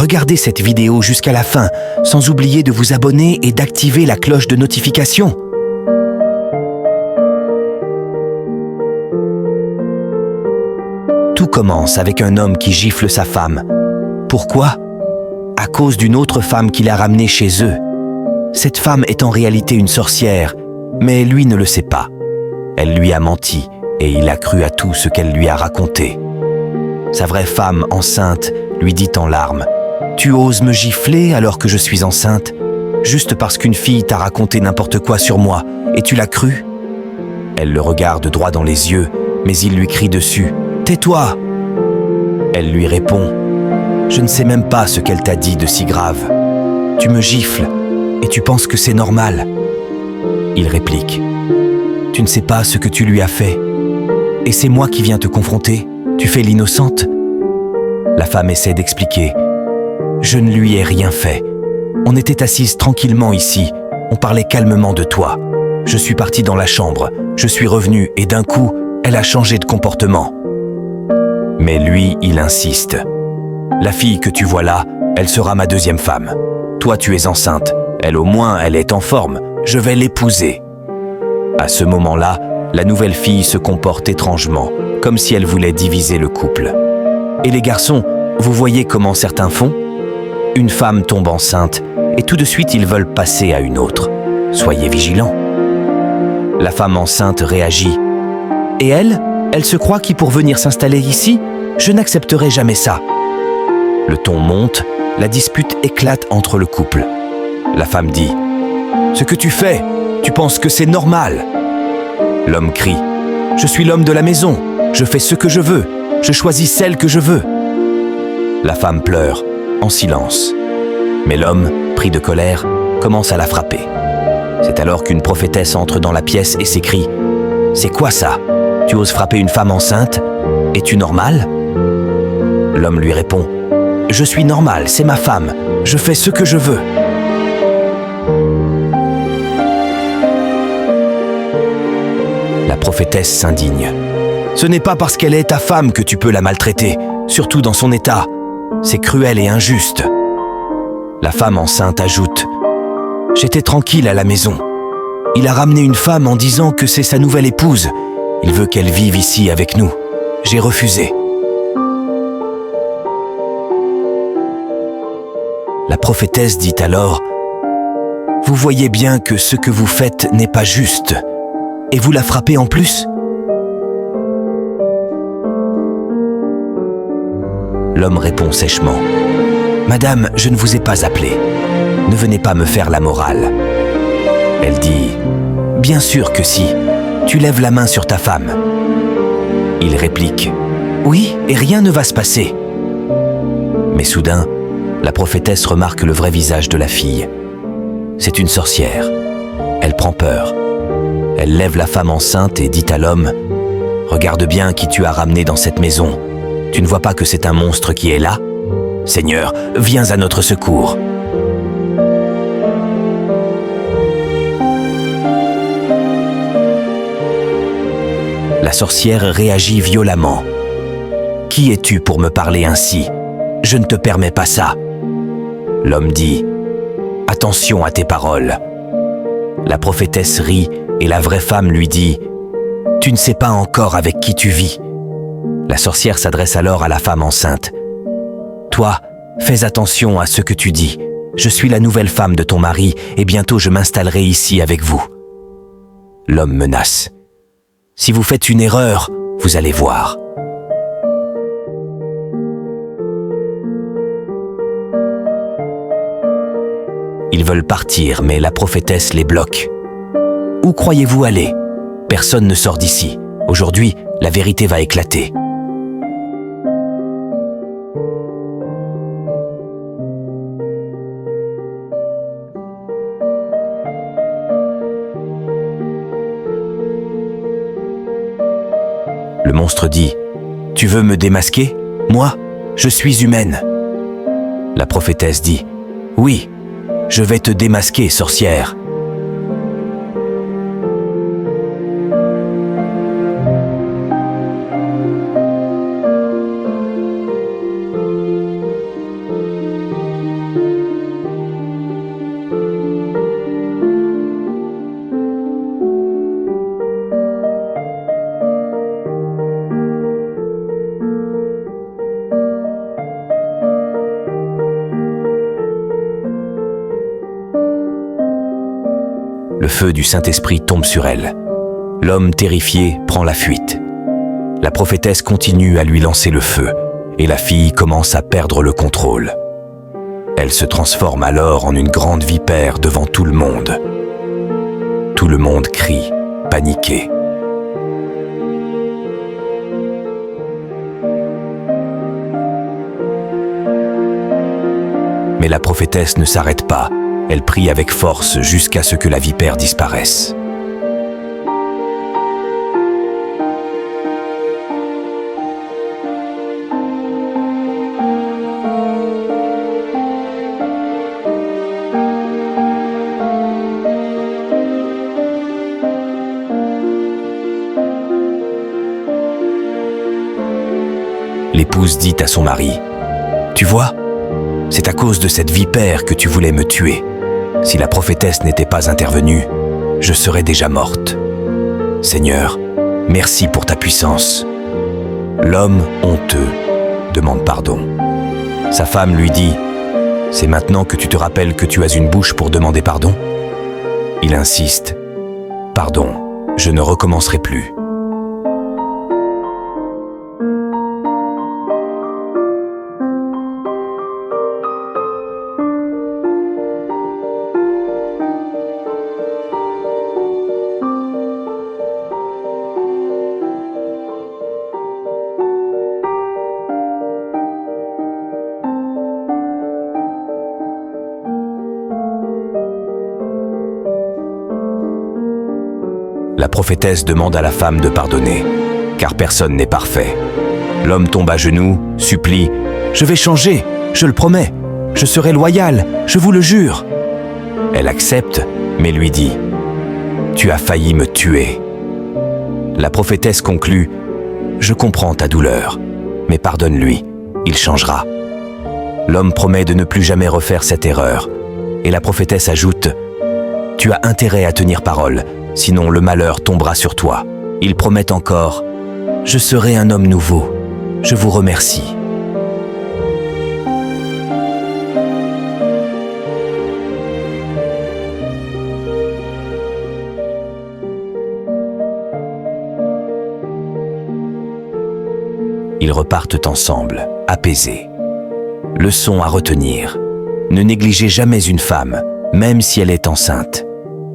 regardez cette vidéo jusqu'à la fin, sans oublier de vous abonner et d'activer la cloche de notification. Tout commence avec un homme qui gifle sa femme. Pourquoi? À cause d'une autre femme qu'il a ramenée chez eux. Cette femme est en réalité une sorcière, mais lui ne le sait pas. Elle lui a menti et il a cru à tout ce qu'elle lui a raconté. Sa vraie femme, enceinte, lui dit en larmes « Tu oses me gifler alors que je suis enceinte, juste parce qu'une fille t'a raconté n'importe quoi sur moi et tu l'as cru ?» Elle le regarde droit dans les yeux, mais il lui crie dessus « Tais-toi !» Elle lui répond « Je ne sais même pas ce qu'elle t'a dit de si grave. Tu me gifles et tu penses que c'est normal. » Il réplique « Tu ne sais pas ce que tu lui as fait. Et c'est moi qui viens te confronter. Tu fais l'innocente. » La femme essaie d'expliquer « Je ne lui ai rien fait. On était assises tranquillement ici. On parlait calmement de toi. Je suis partie dans la chambre. Je suis revenue et d'un coup, elle a changé de comportement. » Mais lui, il insiste. « La fille que tu vois là, elle sera ma deuxième femme. Toi, tu es enceinte. Elle au moins, elle est en forme. Je vais l'épouser. » À ce moment-là, la nouvelle fille se comporte étrangement, comme si elle voulait diviser le couple. Et les garçons, vous voyez comment certains font? Une femme tombe enceinte et tout de suite ils veulent passer à une autre. Soyez vigilants. La femme enceinte réagit. Et elle se croit qui pour venir s'installer ici? Je n'accepterai jamais ça. Le ton monte, la dispute éclate entre le couple. La femme dit « Ce que tu fais, tu penses que c'est normal ?» L'homme crie « Je suis l'homme de la maison, je fais ce que je veux, je choisis celle que je veux. » La femme pleure, en silence. Mais l'homme, pris de colère, commence à la frapper. C'est alors qu'une prophétesse entre dans la pièce et s'écrie « C'est quoi ça? Tu oses frapper une femme enceinte? Es-tu normal ?» L'homme lui répond « Je suis normal, c'est ma femme, je fais ce que je veux. » La prophétesse s'indigne. « Ce n'est pas parce qu'elle est ta femme que tu peux la maltraiter, surtout dans son état. C'est cruel et injuste. » La femme enceinte ajoute « J'étais tranquille à la maison. Il a ramené une femme en disant que c'est sa nouvelle épouse. Il veut qu'elle vive ici avec nous. J'ai refusé. » La prophétesse dit alors « Vous voyez bien que ce que vous faites n'est pas juste. Et vous la frappez en plus ?» L'homme répond sèchement « Madame, je ne vous ai pas appelé. Ne venez pas me faire la morale. » Elle dit « Bien sûr que si. Tu lèves la main sur ta femme. » Il réplique « Oui, et rien ne va se passer. » Mais soudain, la prophétesse remarque le vrai visage de la fille. C'est une sorcière. Elle prend peur. Elle lève la femme enceinte et dit à l'homme « Regarde bien qui tu as ramené dans cette maison. Tu ne vois pas que c'est un monstre qui est là? Seigneur, viens à notre secours. » La sorcière réagit violemment. « Qui es-tu pour me parler ainsi? Je ne te permets pas ça. » L'homme dit « Attention à tes paroles. » La prophétesse rit et la vraie femme lui dit « Tu ne sais pas encore avec qui tu vis. » La sorcière s'adresse alors à la femme enceinte. « Toi, fais attention à ce que tu dis. Je suis la nouvelle femme de ton mari et bientôt je m'installerai ici avec vous. » L'homme menace. « Si vous faites une erreur, vous allez voir. » Ils veulent partir, mais la prophétesse les bloque. « Où croyez-vous aller? Personne ne sort d'ici. Aujourd'hui, la vérité va éclater. » Le monstre dit « Tu veux me démasquer? Moi, je suis humaine. » La prophétesse dit « Oui, je vais te démasquer, sorcière. » feu du Saint-Esprit tombe sur elle. L'homme terrifié prend la fuite. La prophétesse continue à lui lancer le feu et la fille commence à perdre le contrôle. Elle se transforme alors en une grande vipère devant tout le monde. Tout le monde crie, paniqué. Mais la prophétesse ne s'arrête pas. Elle prie avec force jusqu'à ce que la vipère disparaisse. L'épouse dit à son mari, « Tu vois, c'est à cause de cette vipère que tu voulais me tuer. Si la prophétesse n'était pas intervenue, je serais déjà morte. Seigneur, merci pour ta puissance. » L'homme, honteux, demande pardon. Sa femme lui dit, « C'est maintenant que tu te rappelles que tu as une bouche pour demander pardon ?» Il insiste, « Pardon, je ne recommencerai plus. » La prophétesse demande à la femme de pardonner, car personne n'est parfait. L'homme tombe à genoux, supplie, « Je vais changer, je le promets, je serai loyal, je vous le jure. » Elle accepte, mais lui dit, « Tu as failli me tuer. » La prophétesse conclut, « Je comprends ta douleur, mais pardonne-lui, il changera. » L'homme promet de ne plus jamais refaire cette erreur, et la prophétesse ajoute, « Tu as intérêt à tenir parole, sinon le malheur tombera sur toi. » Il promet encore, « Je serai un homme nouveau, je vous remercie. » Ils repartent ensemble, apaisés. Leçon à retenir. Ne négligez jamais une femme, même si elle est enceinte.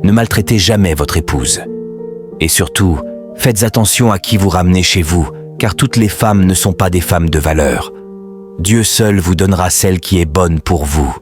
Ne maltraitez jamais votre épouse. Et surtout, faites attention à qui vous ramenez chez vous, car toutes les femmes ne sont pas des femmes de valeur. Dieu seul vous donnera celle qui est bonne pour vous.